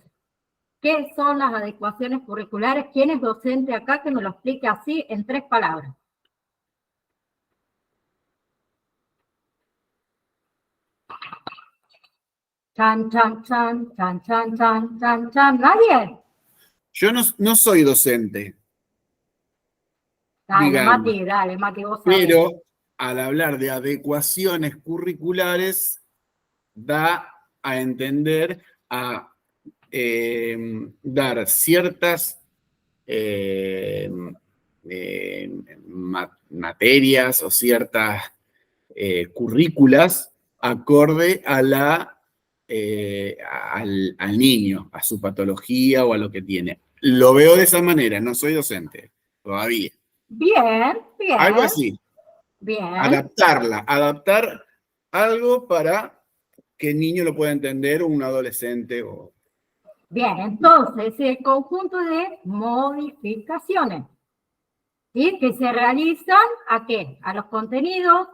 ¿Qué son las adecuaciones curriculares? ¿Quién es docente acá que me lo explique así en 3 palabras? Chan, chan, chan, chan, chan, chan, chan, chan. ¿Nadie? Yo no soy docente, digamos, Dale, Mati, vos sabés. pero al hablar de adecuaciones curriculares, da a entender a dar ciertas materias o ciertas currículas acorde a al niño, a su patología o a lo que tiene. Lo veo de esa manera, no soy docente todavía. Bien, Algo así, bien. adaptar algo para que el niño lo pueda entender o un adolescente. Bien, entonces, el conjunto de modificaciones, ¿sí? Que se realizan ¿a qué? A los contenidos,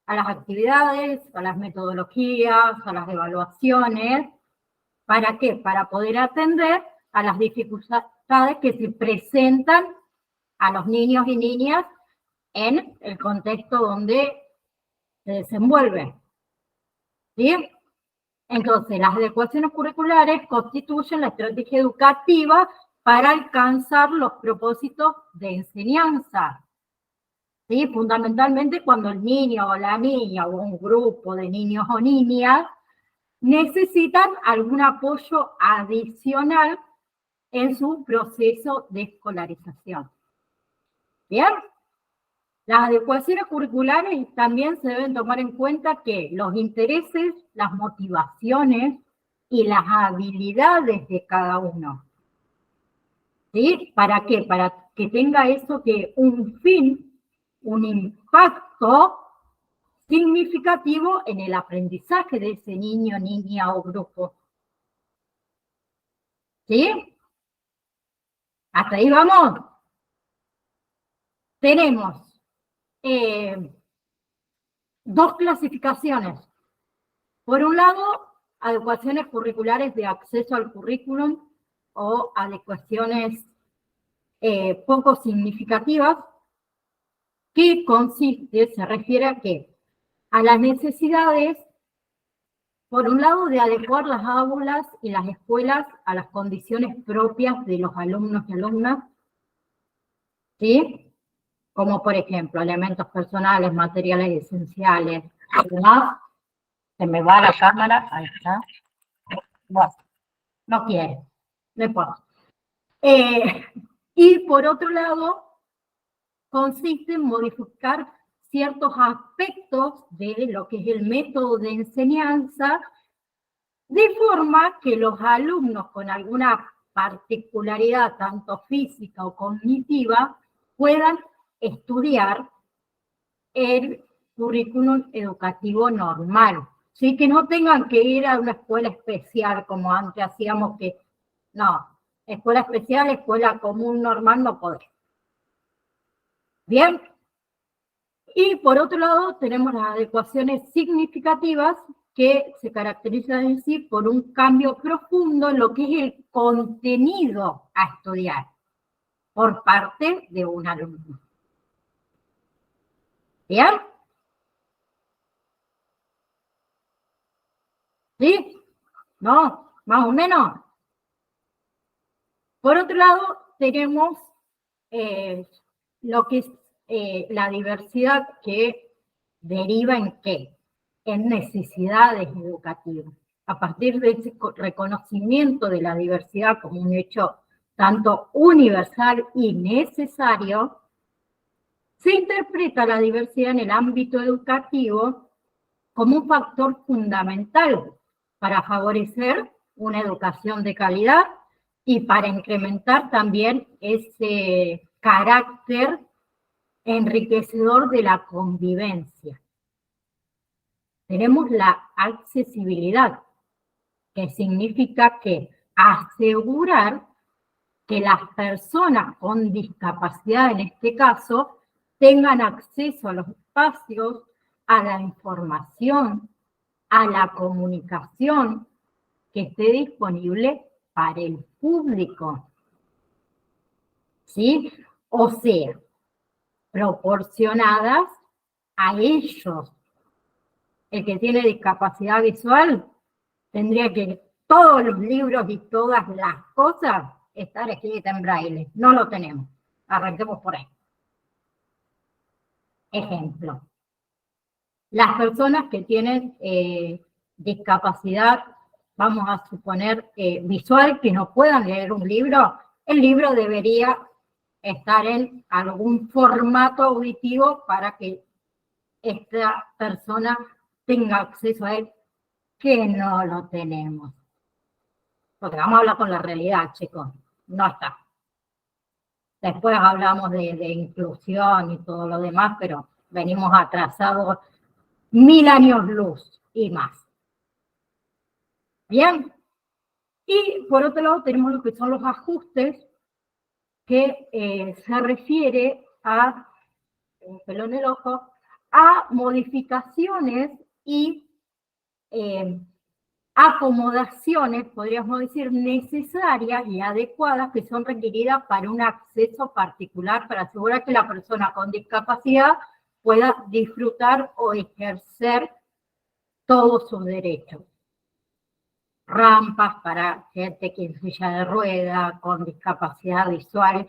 a las actividades, a las metodologías, a las evaluaciones. ¿Para qué? Para poder atender a las dificultades que se presentan a los niños y niñas en el contexto donde se desenvuelven. ¿Sí? Entonces, las adecuaciones curriculares constituyen la estrategia educativa para alcanzar los propósitos de enseñanza. ¿Sí? Fundamentalmente cuando el niño o la niña o un grupo de niños o niñas necesitan algún apoyo adicional en su proceso de escolarización. ¿Bien? Las adecuaciones curriculares también se deben tomar en cuenta que los intereses, las motivaciones y las habilidades de cada uno. ¿Sí? ¿Para qué? Para que tenga eso que un fin, un impacto significativo en el aprendizaje de ese niño, niña o grupo. ¿Sí? ¿Hasta ahí vamos? Tenemos dos clasificaciones. Por un lado, adecuaciones curriculares de acceso al currículum o adecuaciones poco significativas, que consiste, se refiere a qué? A las necesidades, por un lado, de adecuar las aulas y las escuelas a las condiciones propias de los alumnos y alumnas, ¿sí? Como por ejemplo, elementos personales, materiales esenciales, ¿no? Se me va la cámara, ahí está. Bueno, no quiere, no importa. Y por otro lado, consiste en modificar ciertos aspectos de lo que es el método de enseñanza, de forma que los alumnos con alguna particularidad, tanto física o cognitiva, puedan estudiar el currículum educativo normal. ¿Sí? Que no tengan que ir a una escuela especial como antes hacíamos, que no, escuela especial, escuela común normal no podés. Bien. Y por otro lado tenemos las adecuaciones significativas, que se caracterizan en sí por un cambio profundo en lo que es el contenido a estudiar por parte de un alumno. ¿Bien? ¿Sí? ¿No? ¿Más o menos? Por otro lado, tenemos lo que es la diversidad, que deriva en ¿qué? En necesidades educativas. A partir de ese reconocimiento de la diversidad como un hecho tanto universal y necesario, se interpreta la diversidad en el ámbito educativo como un factor fundamental para favorecer una educación de calidad y para incrementar también ese carácter enriquecedor de la convivencia. Tenemos la accesibilidad, que significa que asegurar que las personas con discapacidad, en este caso, tengan acceso a los espacios, a la información, a la comunicación que esté disponible para el público. ¿Sí? O sea, proporcionadas a ellos. El que tiene discapacidad visual tendría que todos los libros y todas las cosas estar escritas en braille. No lo tenemos. Arranquemos por ahí. Ejemplo. Las personas que tienen discapacidad, vamos a suponer visual, que no puedan leer un libro, el libro debería estar en algún formato auditivo para que esta persona tenga acceso a él, que no lo tenemos. Porque vamos a hablar con la realidad, chicos, no está. Después hablamos de inclusión y todo lo demás, pero venimos atrasados 1000 años luz y más. Bien. Y por otro lado tenemos lo que son los ajustes, que se refiere a, un pelo en el ojo, a modificaciones y acomodaciones, podríamos decir, necesarias y adecuadas que son requeridas para un acceso particular para asegurar que la persona con discapacidad pueda disfrutar o ejercer todos sus derechos. Rampas para gente que en silla de rueda, con discapacidad visual,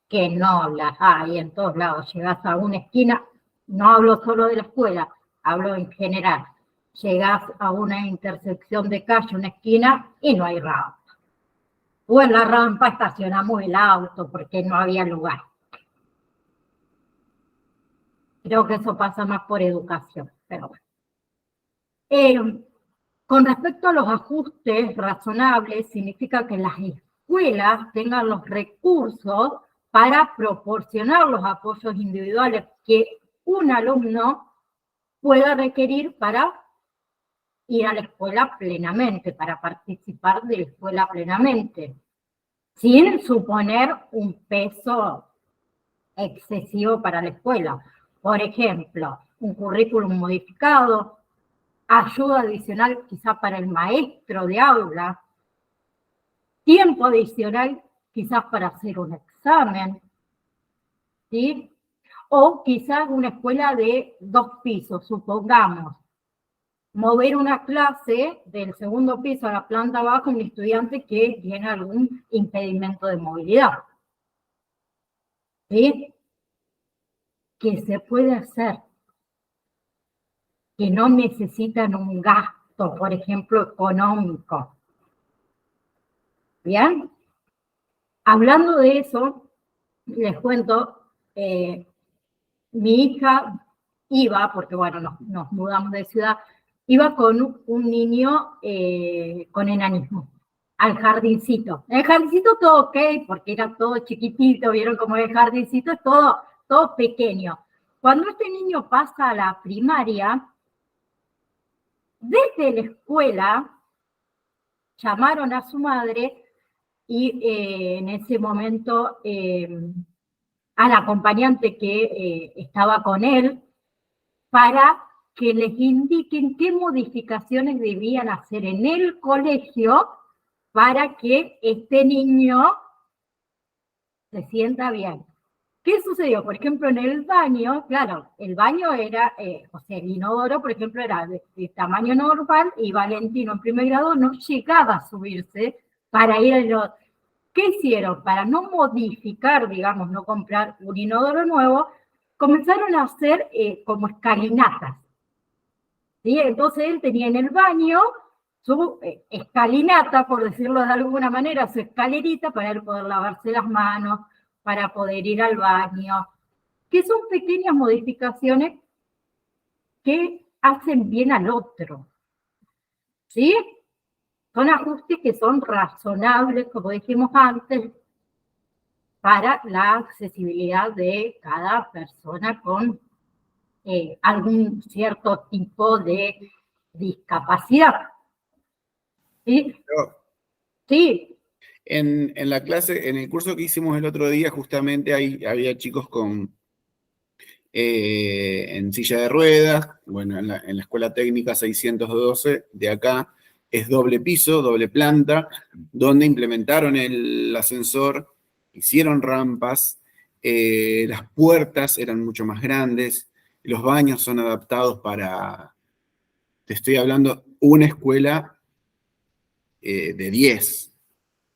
que no las hay en todos lados. Llegás a una esquina, no hablo solo de la escuela, hablo en general. Llegás a una intersección de calle, una esquina, y no hay rampa. O en la rampa estacionamos el auto porque no había lugar. Creo que eso pasa más por educación, pero bueno. Con respecto a los ajustes razonables, significa que las escuelas tengan los recursos para proporcionar los apoyos individuales que un alumno pueda requerir para ir a la escuela plenamente, para participar de la escuela plenamente, sin suponer un peso excesivo para la escuela. Por ejemplo, un currículum modificado, ayuda adicional quizá para el maestro de aula, tiempo adicional quizás para hacer un examen, ¿sí? O quizás una escuela de 2 pisos, supongamos, mover una clase del segundo piso a la planta baja un estudiante que tiene algún impedimento de movilidad. ¿Sí? Que se puede hacer, que no necesitan un gasto, por ejemplo, económico. ¿Bien? Hablando de eso, les cuento, mi hija iba, porque bueno, nos mudamos de ciudad, iba con un niño con enanismo al jardincito. En el jardincito todo ok, porque era todo chiquitito, vieron cómo el jardincito es todo pequeño. Cuando este niño pasa a la primaria, desde la escuela llamaron a su madre y en ese momento al acompañante que estaba con él para que les indiquen qué modificaciones debían hacer en el colegio para que este niño se sienta bien. ¿Qué sucedió? Por ejemplo, en el baño, claro, el baño era, o sea, el inodoro, por ejemplo, era de tamaño normal y Valentino en primer grado no llegaba a subirse para ir a los... ¿Qué hicieron? Para no modificar, digamos, no comprar un inodoro nuevo, comenzaron a hacer como escalinatas. ¿Sí? Entonces él tenía en el baño su escalinata, por decirlo de alguna manera, su escalerita para él poder lavarse las manos, para poder ir al baño, que son pequeñas modificaciones que hacen bien al otro. ¿Sí? Son ajustes que son razonables, como dijimos antes, para la accesibilidad de cada persona con algún cierto tipo de discapacidad. ¿Sí? Sí. En la clase, en el curso que hicimos el otro día, justamente había chicos en silla de ruedas. Bueno, en la escuela técnica 612 de acá es doble piso, doble planta, donde implementaron el ascensor, hicieron rampas, las puertas eran mucho más grandes, los baños son adaptados para, te estoy hablando, una escuela de 10.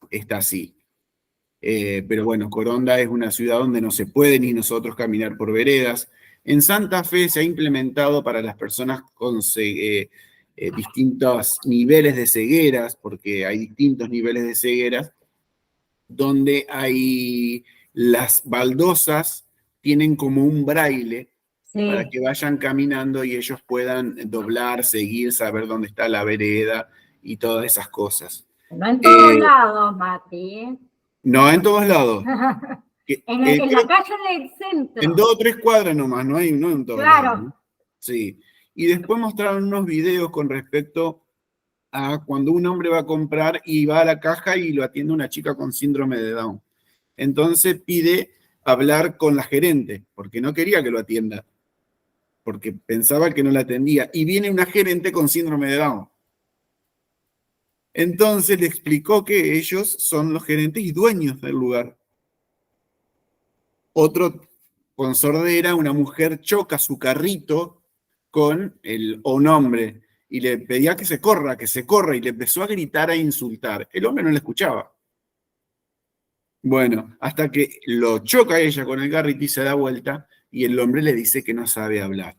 Está así. Pero bueno, Coronda es una ciudad donde no se puede ni nosotros caminar por veredas. En Santa Fe se ha implementado para las personas con distintos niveles de cegueras, porque hay distintos niveles de cegueras, donde hay las baldosas, tienen como un braille para que vayan caminando y ellos puedan doblar, seguir, saber dónde está la vereda y todas esas cosas. No en todos lados, Mati. No en todos lados. En la calle del centro. En 2 o 3 cuadras nomás, no en todos lados. ¿No? Sí. Y después mostraron unos videos con respecto a cuando un hombre va a comprar y va a la caja y lo atiende una chica con síndrome de Down. Entonces pide hablar con la gerente, porque no quería que lo atienda porque pensaba que no la atendía. Y viene una gerente con síndrome de Down. Entonces le explicó que ellos son los gerentes y dueños del lugar. Otro con sordera, una mujer choca su carrito con un hombre y le pedía que se corra, y le empezó a gritar, a insultar. El hombre no le escuchaba. Bueno, hasta que lo choca ella con el carrito y se da vuelta y el hombre le dice que no sabe hablar.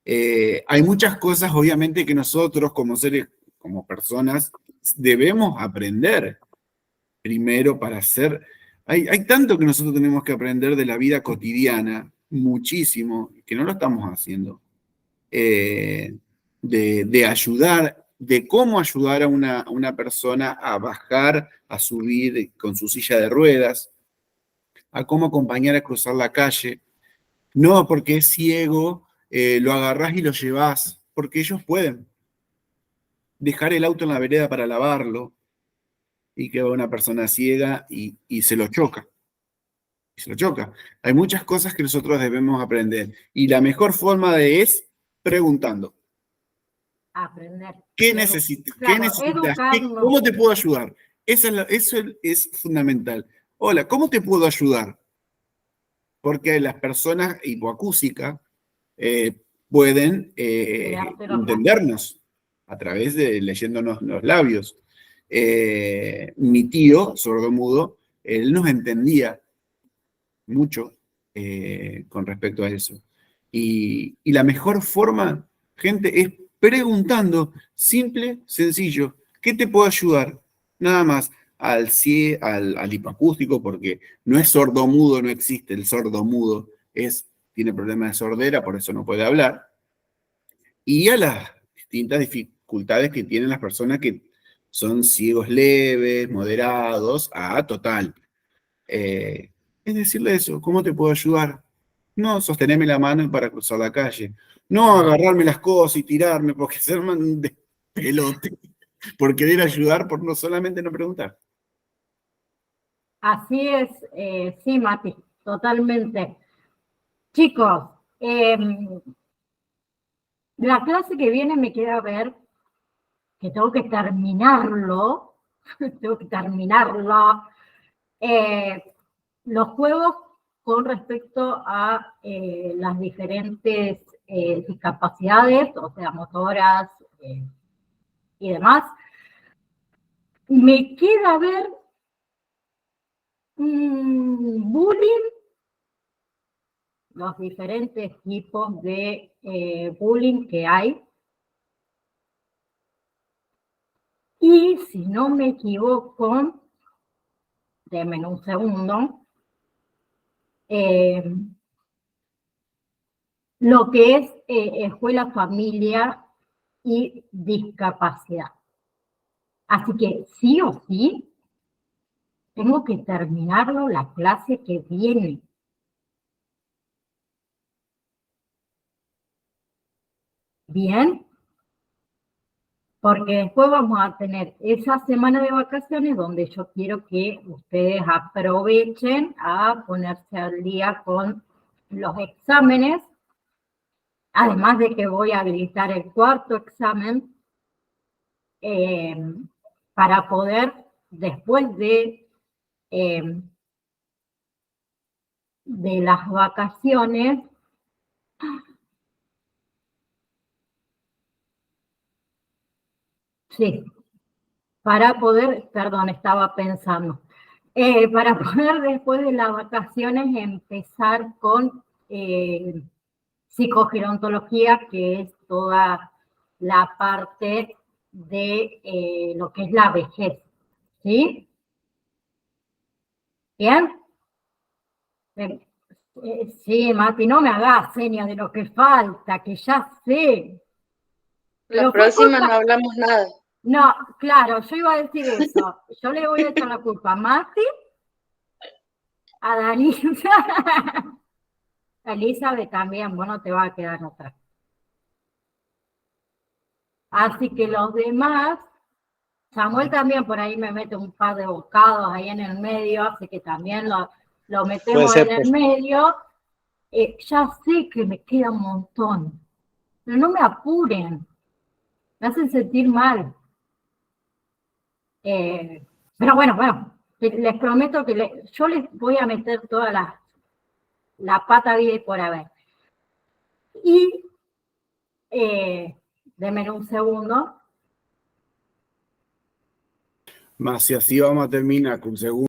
Hay muchas cosas, obviamente, que nosotros como seres, como personas, debemos aprender primero para hacer. Hay tanto que nosotros tenemos que aprender de la vida cotidiana, muchísimo, que no lo estamos haciendo. De ayudar, de cómo ayudar a una persona a bajar, a subir con su silla de ruedas, a cómo acompañar a cruzar la calle. No porque es ciego, lo agarrás y lo llevás, porque ellos pueden dejar el auto en la vereda para lavarlo y que va una persona ciega y se lo choca. Se lo choca. Hay muchas cosas que nosotros debemos aprender y la mejor forma es preguntando. Aprender. ¿Qué necesitas? Claro, ¿Qué necesitas? educarnos. ¿Cómo te puedo ayudar? Eso es fundamental. Hola, ¿cómo te puedo ayudar? Porque las personas hipoacúsicas pueden entendernos a través de leyéndonos los labios. Mi tío, sordomudo, él nos entendía mucho con respecto a eso. Y la mejor forma, gente, es preguntando, simple, sencillo, ¿qué te puedo ayudar? Nada más, al hipoacústico, porque no es sordomudo, no existe el sordomudo, tiene problemas de sordera, por eso no puede hablar, y a las distintas dificultades que tienen las personas que son ciegos leves, moderados, a total. Es decirle eso, ¿cómo te puedo ayudar? No sostenerme la mano para cruzar la calle, no agarrarme las cosas y tirarme, porque se arman un despelote por querer ayudar, por no solamente no preguntar. Así es, sí, Mati, totalmente. Chicos, la clase que viene me queda ver que tengo que terminarlo, los juegos con respecto a las diferentes discapacidades, o sea, motoras y demás. Me queda ver bullying, los diferentes tipos de bullying que hay. Y si no me equivoco, denme un segundo, lo que es escuela, familia y discapacidad. Así que sí o sí, tengo que terminarlo la clase que viene. Bien, porque después vamos a tener esa semana de vacaciones donde yo quiero que ustedes aprovechen a ponerse al día con los exámenes, además de que voy a habilitar el cuarto examen para poder, después de las vacaciones, sí, para poder, perdón, estaba pensando, para poder después de las vacaciones empezar con psicogerontología, que es toda la parte de lo que es la vejez, ¿sí? ¿Bien? Sí, Mati, no me hagas señas de lo que falta, que ya sé. La próxima no hablamos nada. No, claro, yo iba a decir eso. Yo le voy a echar la culpa a Mati, a Danisa, a Elizabeth también, bueno, te va a quedar atrás. Así que los demás, Samuel también por ahí me mete un par de bocados ahí en el medio, así que también lo metemos en el medio. ya sé que me queda un montón, pero no me apuren, me hacen sentir mal. Pero bueno, les prometo que yo les voy a meter toda la pata vida y por haber. Y denme un segundo. Más si así vamos a terminar con segundo.